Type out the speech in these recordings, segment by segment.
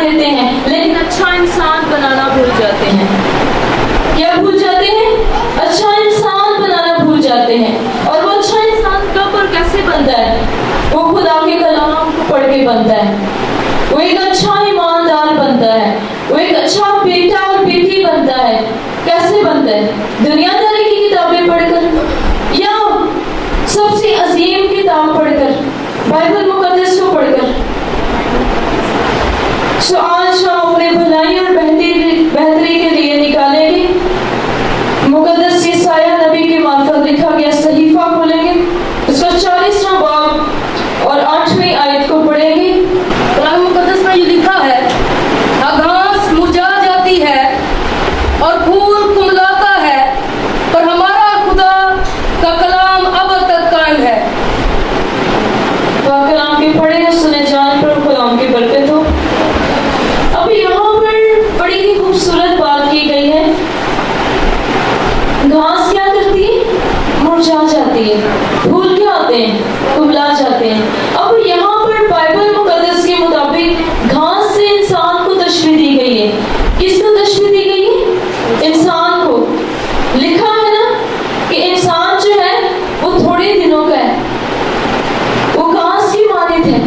لیتے ہیں لیکن اچھا انسان بنانا بھول جاتے ہیں. کیا بھول جاتے ہیں؟ اچھا انسان بنانا بھول جاتے ہیں. اور وہ اچھا انسان کب اور کیسے بنتا ہے؟ وہ خدا کے کلام کو پڑھ کے بنتا ہے. وہ ایک اچھا ایماندار بنتا ہے. وہ ایک اچھا بیٹا اور بیٹی بنتا ہے. کیسے بنتا ہے؟ دنیا داری کی کتابیں پڑھ کر یا سب سے عظیم کتاب پڑھ کر، بائبل مقدس کو پڑھ کر. آج ہم اپنے بھلائی اور بہتری کے لیے نکالیں گے مقدس یسایہ نبی کے مارفت لکھا گیا صحیفہ کھولیں گے، اس کا 40واں باب اور 8ویں آیت کو پڑھیں گے. قرآن مقدس میں یہ لکھا ہے، گھاس مرجھا جاتی ہے اور پھول کملاتا ہے، پر ہمارا خدا کا کلام اب تک قائم ہے. کلام کے پڑھے اور سنے جان پر کلام کی برکت ہو. اب یہاں پر بڑی ہی خوبصورت بات کی گئی ہے. گھاس کیا کرتی ہے؟ مرجھا جاتی ہے. پھول کیا ہوتے ہیں؟ کملا جاتے ہیں. اب یہاں پر بائبل مقدس کے مطابق گھاس سے انسان کو تشبیہ دی گئی ہے. کس کو تشبیہ دی گئی ہے؟ انسان کو. لکھا ہے نا کہ انسان جو ہے وہ تھوڑے دنوں کا ہے. وہ گھاس کی مانند ہے.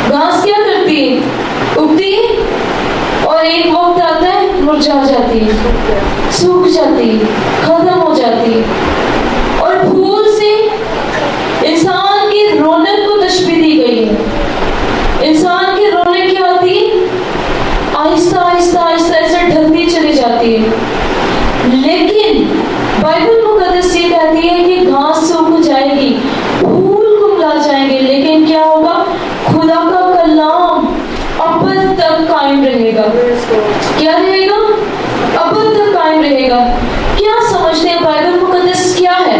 گھاس کیا کرتی ہے؟ اگتی ہے اور ایک وقت آتا ہے مرجھا جاتی ہے، سوکھ جاتی ہے، ختم ہو جاتی ہے. اور پھول سے انسان کی رونق کو تشبیہ دی گئی ہے. انسان کی رونق کیا ہوتی ہے؟ آہستہ آہستہ آہستہ ایسے ڈھلتی چلی جاتی ہے. لیکن بائبل مقدس یہ کہتی ہے کہ گھاس سوکھ جائے گی، پھول کملا جائیں گے، لیکن کیا ہوگا؟ خدا کا کلام اب تک قائم رہے گا. کیا رہے گا؟ اب تک قائم رہے گا. کیا سمجھتے ہیں بائبل مقدس کیا ہے؟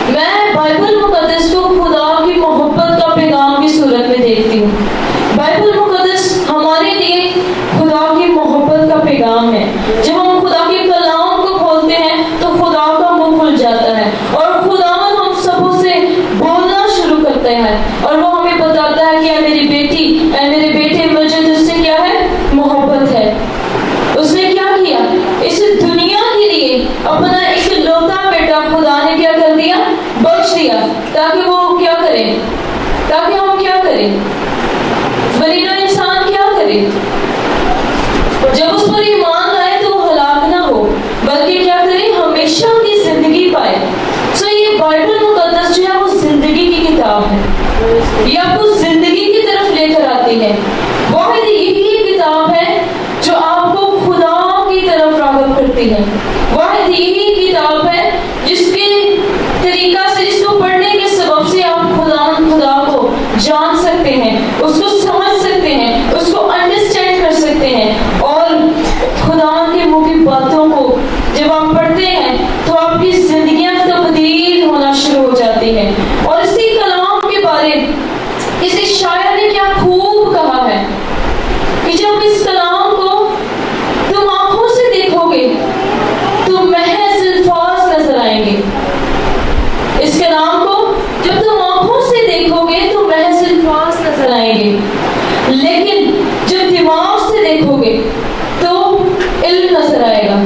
میں بائبل مقدس کو خدا کی محبت کا پیغام کی صورت میں دیکھتی ہوں. بائبل مقدس ہمارے لیے خدا کی محبت کا پیغام ہے. جب ہم خدا کے کلام کو کھولتے ہیں تو خدا کا منہ کھل جاتا ہے اور خدا ہم سبوں سے بولنا شروع کرتے ہیں اور وہ ہمیں بتاتا ہے کہ اے میری بیٹی، اے میرے بیٹے، مجھے تجھ سے کیا ہے؟ محبت ہے. اس نے کیا کیا؟ اس دنیا کے لیے اپنا ایک لوتا بیٹا خدا نے کیا کر دیا؟ بخش دیا، تاکہ وہ کیا کرے؟ تاکہ ہم کیا کریں؟ بنینا انسان کیا کرے؟ جب اس پر ایمان آئے تو وہ ہلاک نہ ہو بلکہ کیا کرے؟ ہمیشہ کی زندگی پائے. یہ بائبل مقدس جو ہے وہ زندگی کی کتاب ہے. یہ آپ کو زندگی کی طرف لے کر آتی ہے. واحد یہی کتاب ہے جو آپ کو خدا کی طرف راغب کرتی ہے. واحد یہی کتاب ہے جس کے طریقہ سے، جس کو پڑھنے کے سبب سے آپ خدا کو جان سکتے ہیں، اس کو سمجھ سکتے ہیں، اس کو انڈرسٹینڈ کر سکتے ہیں. اور خدا کے منہ کی باتوں کو جب آپ پڑھتے ہیں تو آپ کی زندگیاں تبدیل ہونا شروع ہو جاتی ہیں. اور اسی کلام کے بارے کسی شاعر نے کیا خوب کہا ہے کہ جب اس کلام کو تم آنکھوں سے دیکھو گے تو محض الفاظ نظر آئیں گے. اس کلام کو جب تم آنکھوں سے دیکھو گے تو محض الفاظ نظر آئیں گے، لیکن جب دماغ سے دیکھو گے تو علم نظر آئے گا.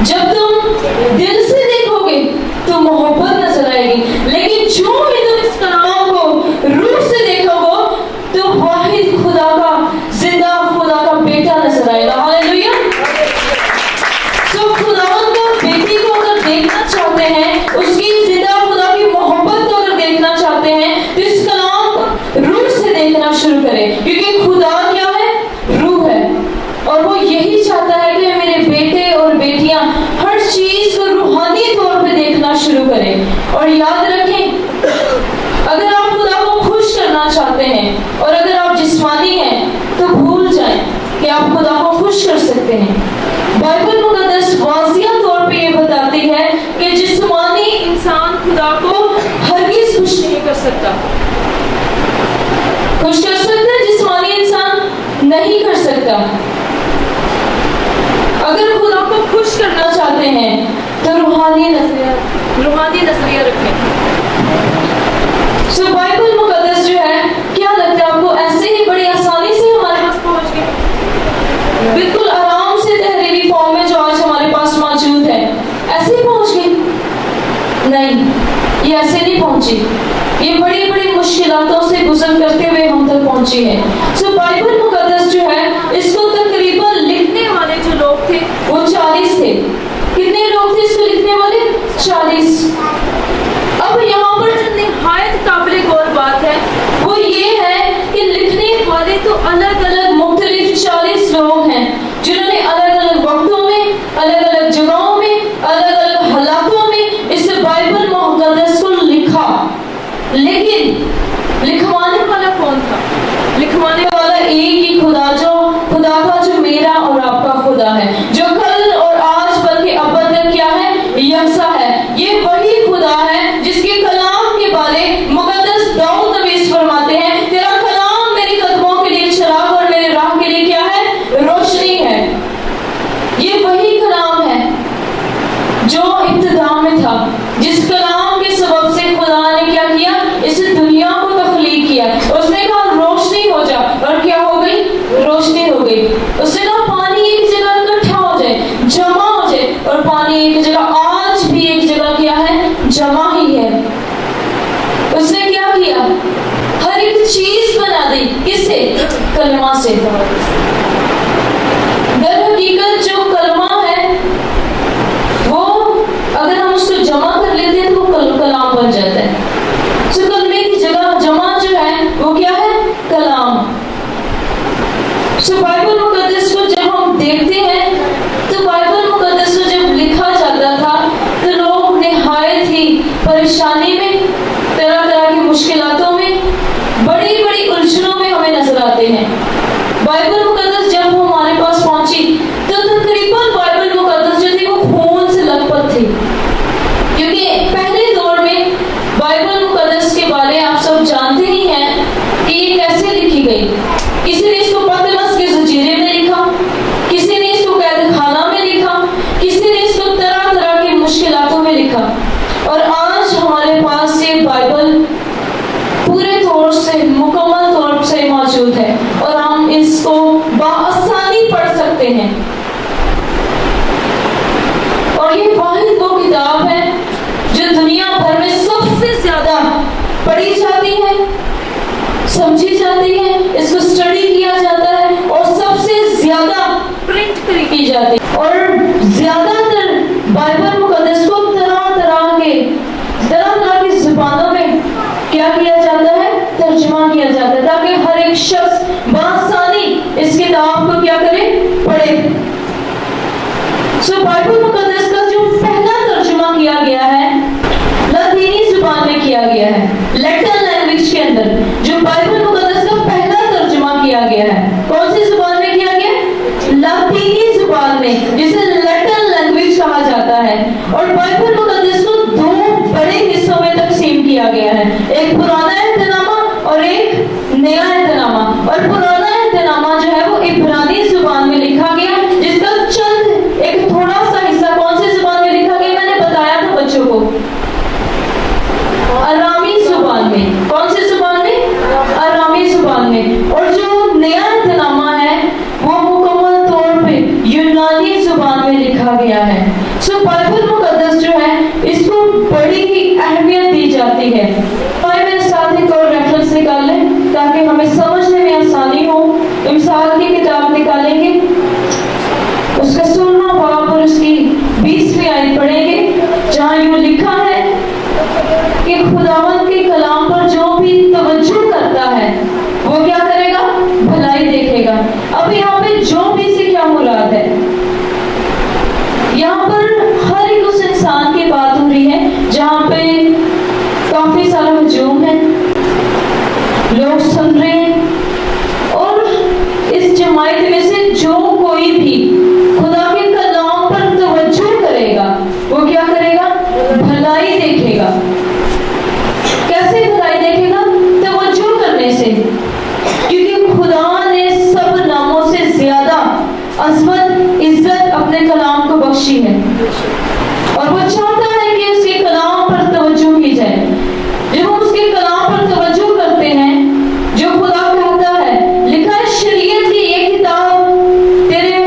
جب تم دل سے دیکھو گے تو محبت نظر آئے گی، لیکن جو ہی تم اس کلام کو روح سے دیکھو گے تو واحد خدا کا زندہ خدا کا بیٹا نظر آئے گا. ہاللیلویا. خداوند کو بیٹی کو اگر دیکھنا چاہتے ہیں، اس کی زندہ خدا کی محبت کو اگر دیکھنا چاہتے ہیں تو اس کلام کو روح سے دیکھنا شروع کریں، کیونکہ خدا کیا ہے؟ روح ہے. اور وہ یہی چاہتا ہے کہ میرے بیٹے اور بیٹیاں ہر چیز کو روحانی طور پہ دیکھنا شروع کریں. اور یاد رکھیں، اگر آپ خدا کو خوش کرنا چاہتے ہیں اور اگر آپ جسمانی ہیں تو بھول جائیں کہ آپ خدا کو خوش کر سکتے ہیں. بائبل مقدس واضح طور پہ یہ بتاتی ہے کہ جسمانی انسان خدا کو ہرگز خوش نہیں کر سکتا. خوش کر سکتا ہے جسمانی انسان؟ نہیں کر سکتا. اگر خدا کو خوش کرنا چاہتے ہیں تو روحانی نظریہ رکھیں. بائبل مقدس جو ہے، کیا لگتا ہے آپ کو ایسے ہی بڑی آسانی سے ہمارے پاس پہنچ बिल्कुल आराम से तहरीरी फॉर्म में जो आज हमारे पास मौजूद है, ऐसे पहुंच गई? नहीं, ये ऐसे नहीं पहुंची। ये बड़ी बड़ी मुश्किलातों से गुजर करते हुए हम तक पहुंची है। सो बाइबल मुकद्दस जो है, इसको तकरीबन लिखने वाले जो लोग थे वो 40 थे। कितने लोग थे इसको लिखने वाले? 40। अब यहाँ पर जो निहायत काबिल गौर बात है वो ये है कि लिखने वाले तो अलग अलग मुख्तलिफ 40 लोग हैं, जिन्होंने अलग अलग वक्तों में, अलग अलग जगहों में, अलग अलग हालातों में इस बाइबल मुकद्दस को लिखा। लेकिन लिखवाने वाला कौन था? लिखवाने वाला एक ही खुदा था जो मेरा और आपका खुदा है, जो कल और आज बल्कि अब्बद तक क्या है? यकसा है। ये वही खुदा है जिसके कलाम के बारे मुकद्दस दाऊद नबी फरमाते हैं, तेरा कलाम मेरे कदमों के लिए चिराग और मेरे राह के लिए क्या है? रोशनी है। ये वही कलाम है जो इब्तिदा में था, जिस कलाम के सबब से खुदा ने क्या किया? इस दुनिया को तख्लीक किया। उसने कहा रोशनी हो जा, और क्या हो गई? रोशनी हो गई। उसने कहा पानी एक जगह इकट्ठा हो जाए, जमा हो जाए, और पानी एक जगह, आज भी एक जगह क्या है? जमा ही है। उसने क्या किया? हर एक चीज बना दी। किससे? कलमा से। दर हकीकत जो कलमा है वो अगर हम उसको जमा कर लेते हैं तो वो कलाम बन जाता है। सो कलमे की जगह जमा जो है वो क्या है? कलाम। सो बाइबल मुकद्दस को जब हम देखते हैं तो बाइबल मुकद्दस को जब लिखा जाता था तो लोग निहायत ही परेशानी में, तरह तरह की मुश्किलातों में, बड़ी बड़ी उलझनों में हमें नजर आते हैं। बाइबल मुकद्दस जब हमारे पास पहुंची तो तकरीबन बाइबल मुकद्दस जो थी वो खून से लथपथ थी, क्योंकि पहले दौर में बाइबल मुकद्दस के बारे आप सब जानते ही हैं कि ये कैसे लिखी गई। किसी ने इसको पतलस के जंजीरे में लिखा, किसी ने इसको कैद खाना में लिखा, किसी ने इसको तरह तरह की मुश्किलातों में लिखा। और आज हमारे पास ये बाइबल पूरे तौर से, मुकम्मल तौर से मौजूद है और हम इसको बआसानी पढ़ सकते हैं। और ये वाहिद वो किताब है जो दुनिया भर में सबसे ज्यादा पढ़ी जाती है, समझी जाती है, इसको स्टडी किया जाता है और सबसे ज्यादा प्रिंट की जाती है। और ज्यादातर बाइबल मुकद्दस को तरह तरह की जुबानों में क्या किया जाता है? तर्जुमा किया जाता है, ताकि हर एक शख्स बआसानी इस किताब को क्या करे? पढ़े। सो बाइबल मुकद्दस का जो पहला तर्जुमा किया गया है लतीनी जुबान में किया गया है। लैटिन लैंग्वेज के अंदर जो बाइबल मुकद्दस का पहला तर्जुमा किया गया है, कौन सी जुबान में किया गया? लतीनी जुबान में, जिसे लैटिन लैंग्वेज कहा जाता है। और बाइबल मुकद्दस को दो बड़े हिस्सों में तकसीम किया गया है, एक पुराना एहतनामा और एक नया एहतनामा। और पुराना एहतनामा जो है वो इब्रानी जुबान में लिखा गया, जिसका चंद एक थोड़ा सा हिस्सा कौन सी जुबान में लिखा गया? मैंने बताया था बच्चों को, अरामी जुबान में। कौन सी जुबान में? अरामी जुबान में। और जो नया एहतनामा है वो मुकम्मल तौर पे यूनानी जुबान में लिखा गया है। सो बाइबल मुकद्दस जो है इसको बड़ी ही अहमियत दी जाती है। मेरे साथ एक और रेफरेंस निकाल लें ताकि हमें समझने में आसानी हो। इमसाल की किताब निकालेंगे, उसका 16वां बाब और उसकी 20वीं आयत पढ़ेंगे, जहाँ यूँ लिखा है कि खुदावंद के कलाम पर जो भी तवज्जो करता है वो क्या करेगा? भलाई देखेगा। अब यहाँ पे जो भी से क्या मुराद है? यहाँ पर हर एक उस इंसान की बात हो रही है जहाँ पे काफी सारा हजूम है, लोग सुन रहे हैं, और इस जमात में से जो कोई भी खुदा के कलाम पर तवज्जो करेगा वो क्या करेगा? भलाई देखेगा। कैसे भलाई देखेगा? तवज्जो करने से, क्योंकि खुदा ने सब नामों से ज्यादा अज़मत, इज्जत अपने कलाम को बख्शी है और वो चाहता है कि उसके कलाम पर तवज्जो की जाए। जब हम उसके कलाम पर तवज्जो करते हैं, जो खुदा कहता है, लिखा है शरीयत की ये किताब तेरे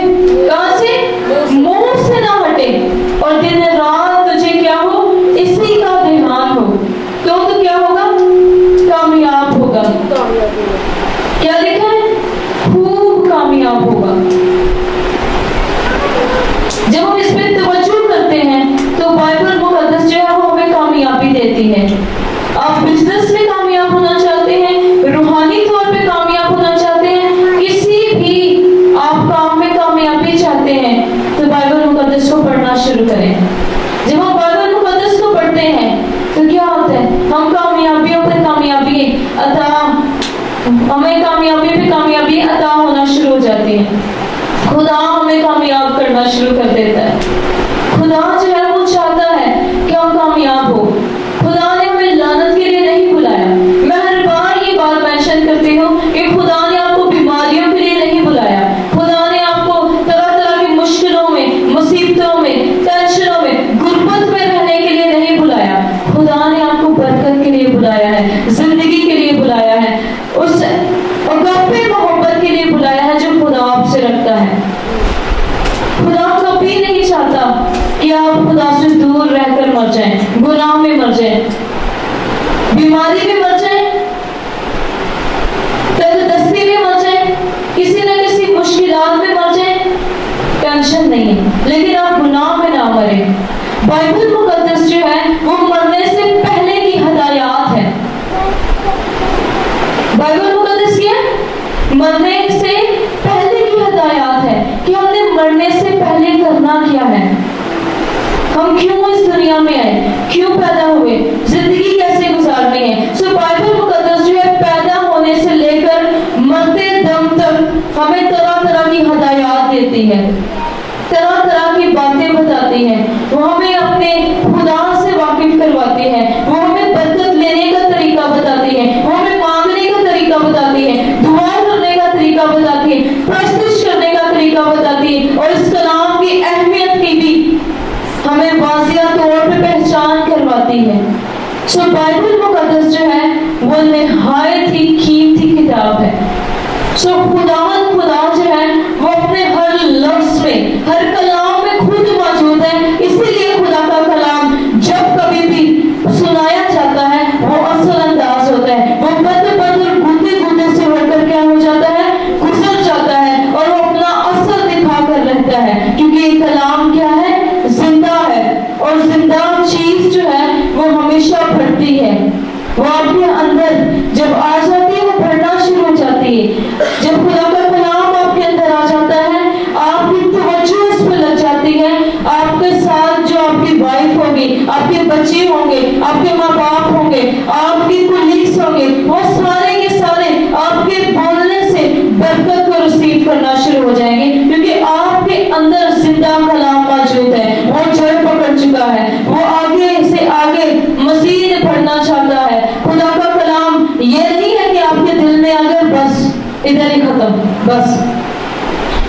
शुरू करें। जब हम बाइबल मुकद्दस को पढ़ते हैं तो क्या होता है, हम कामयाबियों पर कामयाबी अता, हमें कामयाबी पे कामयाबी अता होना शुरू हो जाती है। खुदा हमें कामयाब करना शुरू कर देता है। खुदा जो है वो चाहता है कि हम कामयाब हो। खुदा ने हमें लानत के लिए नहीं बुलाया। मैं हर बार ये बात मेंशन करती हूँ कि खुदा ने आपको बीमारियों के लिए नहीं बुलाया। खुदा ने आपको तरह तरह की मुश्किलों में, मुसीबतों में, टेंशनों में, गुर्बत में रहने के लिए नहीं बुलाया। खुदा ने आपको बरकत के लिए बुलाया है, जिंदगी के लिए बुलाया है, उस अगापे मोहब्बत के लिए बुलाया है जो खुदा आपसे रखता है। खुदा कभी नहीं चाहता कि आप खुदा से दूर रहकर मर जाएं, गुनाह में मर जाएं, बीमारी में मर जाएं, तंदुरुस्ती में मर जाएं, किसी न किसी मुश्किलात में मर जाएं, टेंशन नहीं है, लेकिन आप गुनाह में ना मरे। बाइबल मुकद्दस जो है वो मरने से पहले की हदायत है। बाइबल मुकद्दस क्या है? मरने से पहले की हदायत है कि हमने मरने से पहले करना क्या है, हम क्यों इस दुनिया में आए, क्यों पैदा हुए, जिंदगी कैसे गुजारनी है। सो बाइबल मुकद्दस जो है पैदा होने से लेकर मरते दम तक हमें तरह तरह की हदायत देती है, तरह तरह की बातें बताती है। वो हमें अपने खुदा से वाकिफ करवाती है, वो हमें बरकत लेने का तरीका बताती है, वो हमें मांगने का तरीका बताती है, दुआ करने का तरीका बताती है, प्रस्तुत करने का तरीका बताती है, और इस कलाम की अहमियत की भी हमें वाज़िया तौर पे पहचान करवाती है। सो बाइबल मुकद्दस जो है वो निहायत ही कीमती किताब है। सो खुदा जो है वो अपने हर लफ्ज में, हर कलाम में खुद मौजूद है। इसीलिए खुदा का कलाम जब कभी भी सुनाया जाता है वो असल अंदाज होता है, वो बदल बदल गुदे गुदे से होकर क्या हो जाता है, गुजर जाता है, और वो अपना असर दिखा कर रहता है, क्योंकि ये कलाम क्या है, जिंदा है, और जिंदा चीज जो है वो हमेशा बढ़ती है। वो आपके अंदर जब आ जाती है वो बढ़ना शुरू हो जाती है। जब खुदा का कलाम आपके अंदर आ जाता है, आपकी तवज्जो इस पर लग जाती है। आपके साथ जो आपकी वाइफ होगी, आपके बच्चे होंगे, आपके माँ बाप होंगे, आपके कोलीग्स होंगे, वो सारे के सारे आपके बोलने से बरकत को रिसीव करना शुरू हो जाएंगे, क्योंकि आपके अंदर जिंदा कलाम मौजूद है। वो जड़ पकड़ चुका है, वो आगे से आगे मजीद बढ़ना चाहता है। खुदा का कलाम ये नहीं है कि आपके दिल में अगर बस इधर ही खत्म, बस।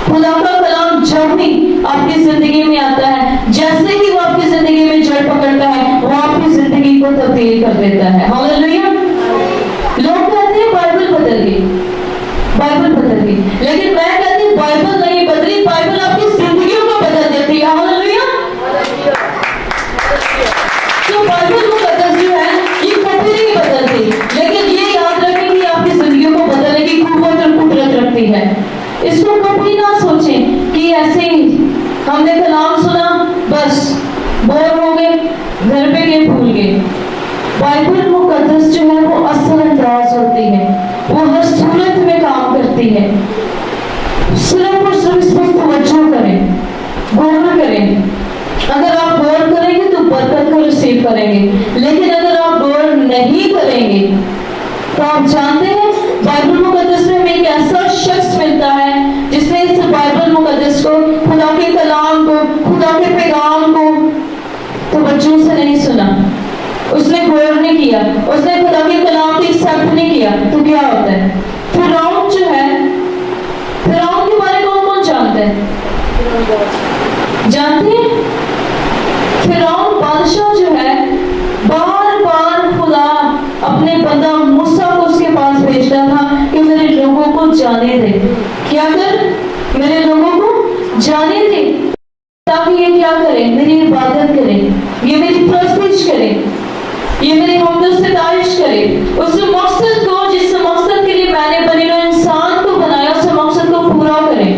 खुदा का कलाम जब भी आपकी जिंदगी में आता है, जैसे ही वो आपकी जिंदगी में जड़ पकड़ता है, वो आपकी जिंदगी को तब्दील कर देता है। हालेलुया। लोग कहते हैं बाइबल बदल गई, बाइबल बदल गई, लेकिन मैं कहती हूँ बाइबल नहीं बदली, बाइबल आपकी जिंदगियों को बदल देती है। हालेलुया। तो बाइबल मुकद्दस जो है ये कभी नहीं बदलती, लेकिन ये याद रखें कि आपकी जिंदगियों को बदलने की कुव्वत और कुदरत रखती है। इसको कभी ना सोचें कि ऐसे ही हमने कलाम सुना बस बोर हो गए, घर पे गए, भूल गए। बाइबल मुकद्दस जो है वो असल अंदाज होती है, वो हर सूरत में काम करती है। सिर्फ और सिर्फ इस पर तवज्जो करें, गौर करें। अगर आप गौर करेंगे तो बरकत को रिसीव करेंगे, लेकिन अगर आप गौर नहीं करेंगे तो आप जानते हैं बाइबल मुकद्दस में हमें एक ऐसा शख्स मिलता है जिसने इस बाइबल मुकद्दस को, खुदा के कलाम को, खुदा के पैगाम को तवज्जो से नहीं सुना, उसने गौर नहीं किया, उसने खुदा के कलाम को एक्सेप्ट नहीं किया, तो क्या होता है? फिरौन जो है, फिरौन के बारे में कौन जानते हैं? जानते हैं? फिरौन बादशाह जो है बार बार खुदा अपने बंदा मूसा को उसके पास भेजता था कि मेरे लोगों को जाने दे। क्या कर? मेरे लोगों को जाने दे, ताकि ये क्या करें? मेरी इबादत करें, ये मेरी प्रस्तुत करें, ये मेरी हमद सितारिश करें। उस मकसद को, जिस मकसद के लिए मैंने बनी हुई इंसान को बनाया, उस मकसद को पूरा करें।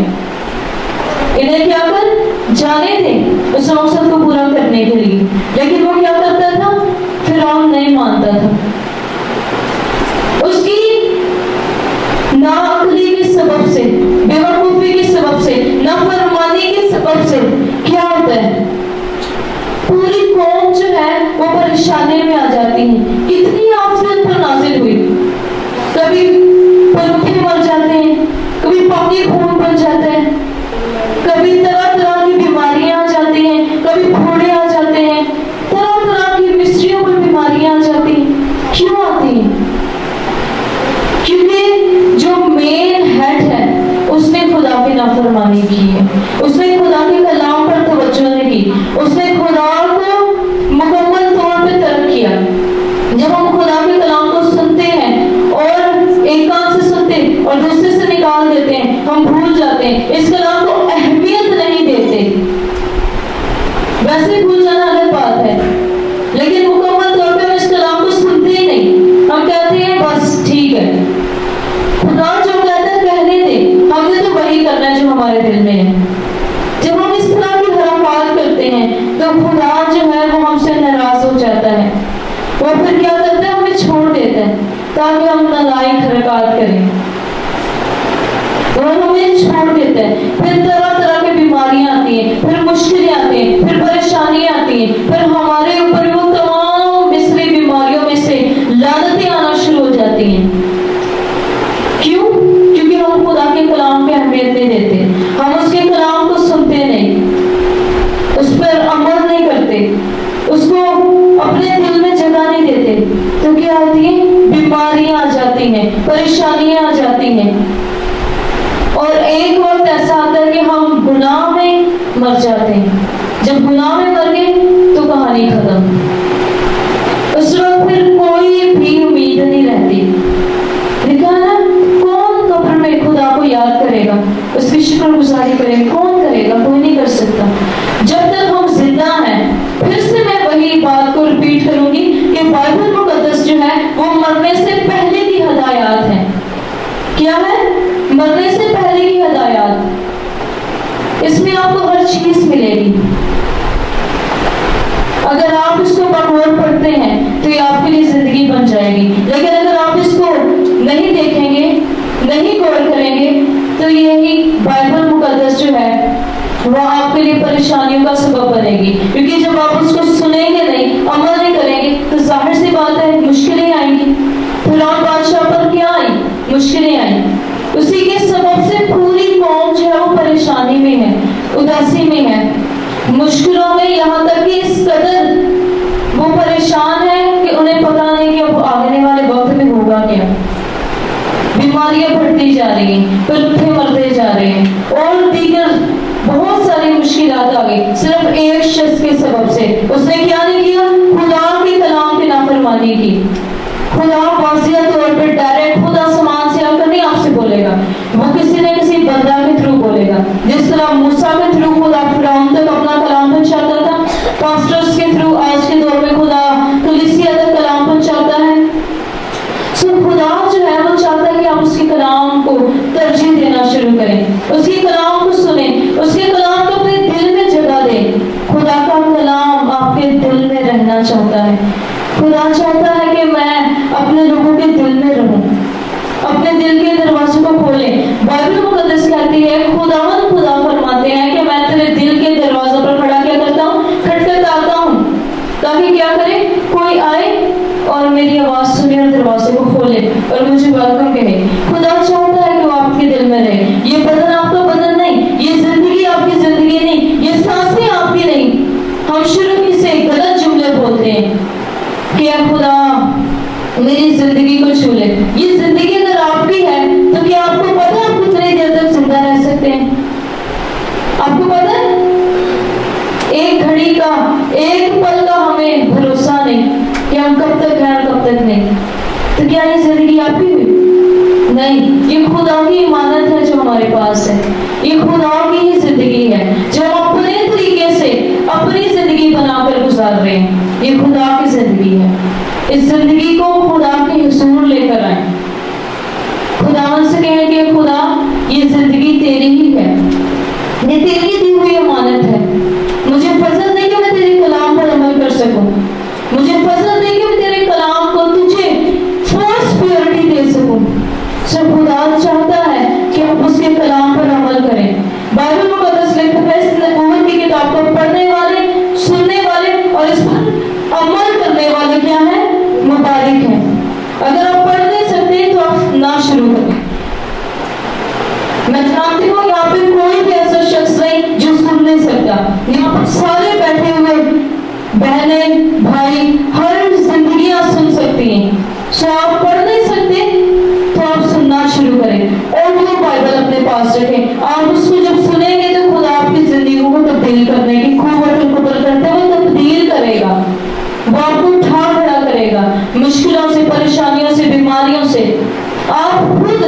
इन्हें क्या कर? जाने दें उस मकसद को पूरा करने के लिए। लेकिन वो क्या करता था? फिरौन नहीं मानता था। उसकी नाअक्ली के सबब से, बेवकूफी के सबब से, नाफरमानी के सबब से क्या होता है? परेशानी में आ जाती हैं। कितनी आफत उन पर नाजिल हुई, कभी पलके मर जाते हैं, कभी पानी खून बन जाता है, कभी तरह तरह की बीमारियां आ जाती हैं, कभी फोड़े आ जाते हैं, तरह तरह की मिस्ट्रियों पर बीमारियां आ जाती हैं। क्यों आती हैं? क्योंकि जो मेन हेड है उसने खुदा की नाफरमानी की है, उसने खुदा के कलाम पर तवज्जो नहीं की, उसने खुदा को मुकम्मल तौर पे तर्क किया। जब हम खुदा के कलाम को सुनते हैं और एक कान से सुनते और दूसरे से निकाल देते हैं, हम भूल जाते हैं, इस कलाम को अहमियत नहीं देते। वैसे भूल जाना अलग बात है, लेकिन मुकम्मल तौर पे हम इस कलाम को सुनते ही नहीं। हम कहते हैं बस ठीक है, खुदा जो कहता है कहने दे, हमने तो वही करना है जो हमारे दिल में है। जब हम इस तरह की हरकत करते हैं तो खुदा जो है वो हमसे नाराज हो जाता है। वो फिर क्या करता है, हमें छोड़ देता है ताकि हम नालायक हरकत करें, और हमें छोड़ देता है। फिर तरह तरह की बीमारियां आती हैं, फिर मुश्किलें आती हैं, फिर परेशानियां आती हैं, फिर हमारे ऊपर वो तमाम मिस्री बीमारियों में से लानतें आना शुरू हो जाती हैं। क्यों? क्योंकि हम खुदा के कलाम पे अहमियत नहीं देते, हम उसके कलाम को सुनते नहीं, उस पर अमल नहीं करते, उसको अपने दिल में जगह नहीं देते। तो क्या होती है? बीमारियां आ जाती हैं, परेशानियां आ जाती हैं, और एक वक्त ऐसा आता है कि हम गुनाह में मर जाते हैं। जब गुनाह में मर गए तो कहानी खत्म, उस वक्त फिर कोई भी उम्मीद नहीं रहती। लिखा है ना, कौन कब्र में खुदा को याद करेगा, उसकी शुक्रगुजारी करेगा? कौन करेगा? कोई नहीं कर सकता। जब तक हम जिंदा हैं, फिर से मैं वही बात को रिपीट करूंगी कि बाइबल मुकद्दस जो है वो मरने से पहले की हदायत है। क्या है? मरने से पहले की हदायत। इसमें आपको हर चीज मिलेगी। अगर आप इसको बगौर पढ़ते हैं तो ये आपके लिए जिंदगी बन जाएगी, लेकिन अगर आप इसको नहीं देखेंगे, नहीं गौर करेंगे, तो यही बाइबल मुकद्दस जो है वो आपके लिए परेशानियों का सबब बनेगी। क्योंकि जब आप उसको सुनेंगे नहीं, अमल नहीं करेंगे, तो जाहिर सी बात है मुश्किलें आएंगी। फिरौन बादशाह पर क्या आई? मुश्किलें आई। उसी के सबब से पूरी कौम जो है वो परेशानी में है, उदासी में है, मुश्किलों में, यहाँ तक कि इस कदर वो परेशान है कि उन्हें पता नहीं कि अब आने वाले वक्त में होगा क्या। बीमारियां बढ़ती जा रही हैं, बच्चे मरते जा रहे हैं, और दीगर बहुत सारी मुश्किलात आ गई सिर्फ एक शख्स के सबब से। उसने क्या नहीं किया? खुदा के कलाम की नाफरमानी की। खुदा वाज़िया तौर पर डायरेक्ट खुद आसमान से आकर नहीं आपसे बोलेगा, वो किसी न किसी बंदा के थ्रू बोलेगा। जिस तरह मूसा के थ्रू खुदा फिरौन तक अपना कलाम पहुंचाता था, पास्टर्स के थ्रू आज के दौर में खुदा कलीसिया तक कलाम पहुंचाता है। सो खुदा जो है वो चाहता है कि आप उसके कलाम को तरजीह देना शुरू करें, उसके कलाम को सुने, उसके कलाम को अपने दिल में जगह दें। खुदा का कलाम आपके दिल में रहना चाहता है। खुदा चाहता है कि मैं अपने लोगों के दिल में रहूं, अपने दिल के दरवाजे को खोलें। बाइबल मुकद्दस कहती है, खुदा फरमाते हैं कि मैं तेरे दिल के दरवाजों पर खड़ा क्या करता हूँ? खटखटाता हूँ, ताकि क्या करे? कोई आए और मेरी आवाज सुने और दरवाजे को खोले और मुझे वेलकम कहे। खुदा चाहता है कि वो आपके दिल में रहे। ये बदन आपका बदन नहीं, ये जिंदगी आपकी जिंदगी नहीं, ये सांसें आपकी नहीं। हम शुरू ही से गलत जुमले बोलते हैं कि या खुदा मेरी जिंदगी को छू ले। ये जिंदगी अगर आपकी है तो क्या आपको पता है आप कितनी देर तक जिंदा रह सकते हैं? आपको पता है? एक घड़ी का, एक पल का हमें भरोसा नहीं कि हम कब तक हैं और कब तक नहीं। तो क्या ये जिंदगी आपकी हुई? नहीं, ये खुदा की इमानत है जो हमारे पास है। ये खुदा की ही जिंदगी है जो हम अपने तरीके से अपनी जिंदगी बनाकर गुजार रहे हैं। ये खुदा की जिंदगी है। इस जिंदगी को खुदा के हुजूर लेकर आए। खुदा से कहें कि खुदा ये जिंदगी तेरी ही है, ये तेरी दी हुई अमानत है। मुझे फजल नहीं कि मैं तेरे कलाम पर अमल कर सकूं, मुझे फजल नहीं कि मैं तेरे कलाम को तुझे फर्स्ट प्रायोरिटी दे सकूं। सो खुदा चाहता है कि हम उसके कलाम पर अमल करें। बाइबल मुकद्दस लिखता है, इस नबूवत की किताब को पढ़ने वाले, सुनने वाले और इस पर अमल करने वाले यहाँ पर सारे बैठे हुए बहनें भाई हर जिंदगियां सुन सकती हैं। सो आप पढ़ नहीं सकते तो आप सुनना शुरू करें और वो बाइबल अपने पास रखें। आप उसको जब सुनेंगे तो खुदा आपकी जिंदगी को तब्दील करने की कुव्वत कुदरत करते हुए तब्दील करेगा। वो आपको उठा खड़ा करेगा मुश्किलों से, परेशानियों से, बीमारियों से। आप खुद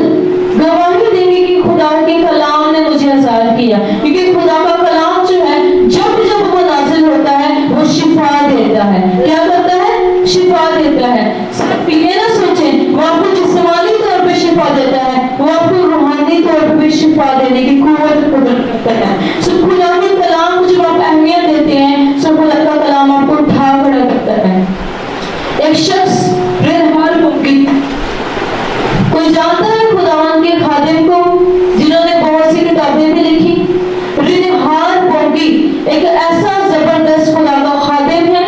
गवाही देंगे कि खुदा के कलाम ने मुझे आजाद किया, क्योंकि खुदा का कलाम जो है जब जब वो नाजिल होता है वो शिफा देता है। क्या करता है? शिफा देता है। सिर्फ ये ना सोचें वो आपको जिस्मानी तौर पे शिफा देता है, वो आपको रूहानी तौर पे भी शिफा देने की कुव्वत कुदरत करता है। सो खुदा के कलाम को जब आप अहमियत देते हैं सो खुदा का कलाम आपको उठा खड़ा करता है। एक शख्स रेनहार मुमकिन, कोई जानता है खुदावन के खादिम को जिन्होंने बहुत सी किताबें भी लिखी? रेनहार मुमकिन एक ऐसा जबरदस्त खुदा का खादिम है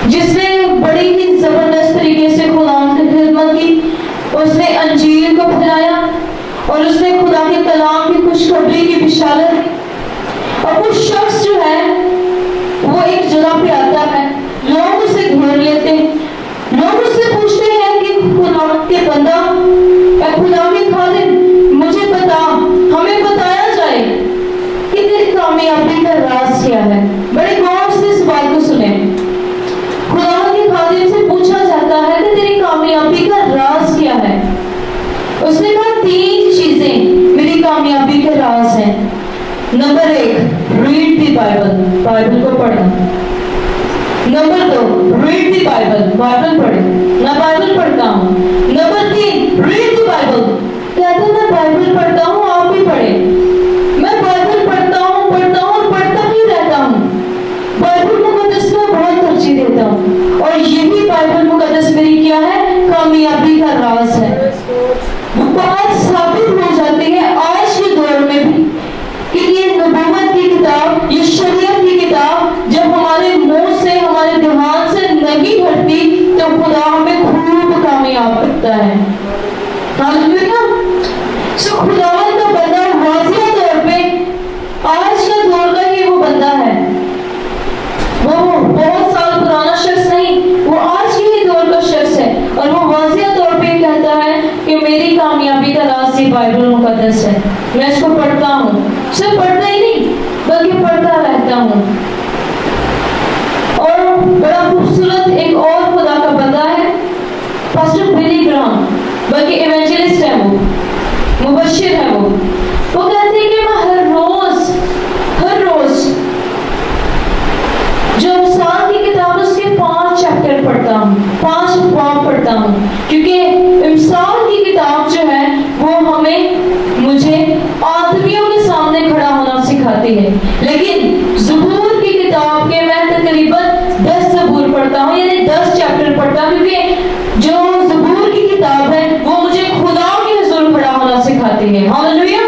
जिसने बड़ी ही जबरदस्त तरीके से खुदा की खिदमत की। उसने अंजील को फैलाया और उसने खुदा के कलाम की खुशखबरी की बिशारत की। और वो शख्स जो है वो एक जगह पे आता है, लोग उसे घेर लेते हैं, लोग उससे पूछते हैं कि खुदा के बंदा, खुदा के खादिम, मुझे बता, हमें बताया जाए कि तेरी कामयाबी का राज क्या है। बड़े गौर से इस बात को सुने। खुदा के खादिम से पूछा जाता है कि तेरी कामयाबी का राज क्या है। उसने कहा 3 चीजें मेरी कामयाबी के राज हैं। Number 1, read the Bible, Bible को पढ़ना। Number 2, read the Bible, Bible पढ़े। मैं बाइबल पढ़ता हूँ। नंबर 3, रीड दी बाइबल, कहते मैं बाइबल पढ़ता हूँ, आप भी पढ़े। मैं बाइबल पढ़ता हूँ और पढ़ता ही रहता हूँ। बाइबल मुकद्दस में बहुत तरजीह देता हूँ और यही बाइबल मुकद्दस मेरी क्या है? कामयाबी का राज है। वो बात साबित हो जाती है आज के दौर में भी कि ये नबूवत की किताब, ये शरीयत की किताब जब हमारे मुंह से, हमारे ध्यान से नहीं हटती तो खुदा हमें खूब कामयाब करता है। हालेलुया। सो खुदावंद का बंदा वाज़िह तौर पे आज का दौर का ही वो बंदा है। वो बहुत साल पुराना शख्स नहीं, वो आज के ही दौर का शख्स है और वो वाज़िह तौर पे कहता है कि मेरी कामयाबी का राज ये बाइबल मुकद्दस है। मैं इसको पढ़ता हूँ, सिर्फ पढ़ता ही नहीं बल्कि पढ़ता रहता हूँ। और बड़ा खूबसूरत एक और खुदा का बंदा है, पास्टर बिली ग्राहम, बल्कि इवेंजलिस्ट है, वो मुबश्शिर है। वो कहते हैं कि मैं हर रोज जो इंसान की किताब उसके 5 चैप्टर पढ़ता हूँ, 5 बाब पढ़ता हूँ, क्योंकि इंसान की किताब जो है वो मुझे आदमियों के सामने खड़ा होना सिखाती है। लेकिन ज़बूर की किताब के मैं तकरीबन 10 ज़बूर पढ़ता हूँ, यानी 10 चैप्टर पढ़ता हूँ, क्योंकि जो ज़बूर की किताब है वो मुझे खुदा के हुज़ूर खड़ा होना सिखाती है। हालेलुया।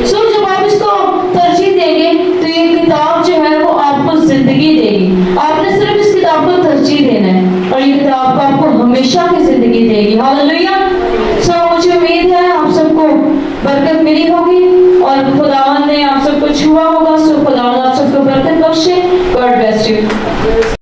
सो जब आप इसको तरजीह देंगे तो ये किताब जो है वो आपको जिंदगी देगी। आपने सिर्फ इस किताब को तरजीह देना है और ये किताब आपको हमेशा की जिंदगी देगी। हालेलुया। सो मुझे उम्मीद है आप सबको बरकत मिली होगी और खुदावंद ने आप सबको छुआ होगा। सो खुदावंद आप सबको बरकत बख्शे। God bless you.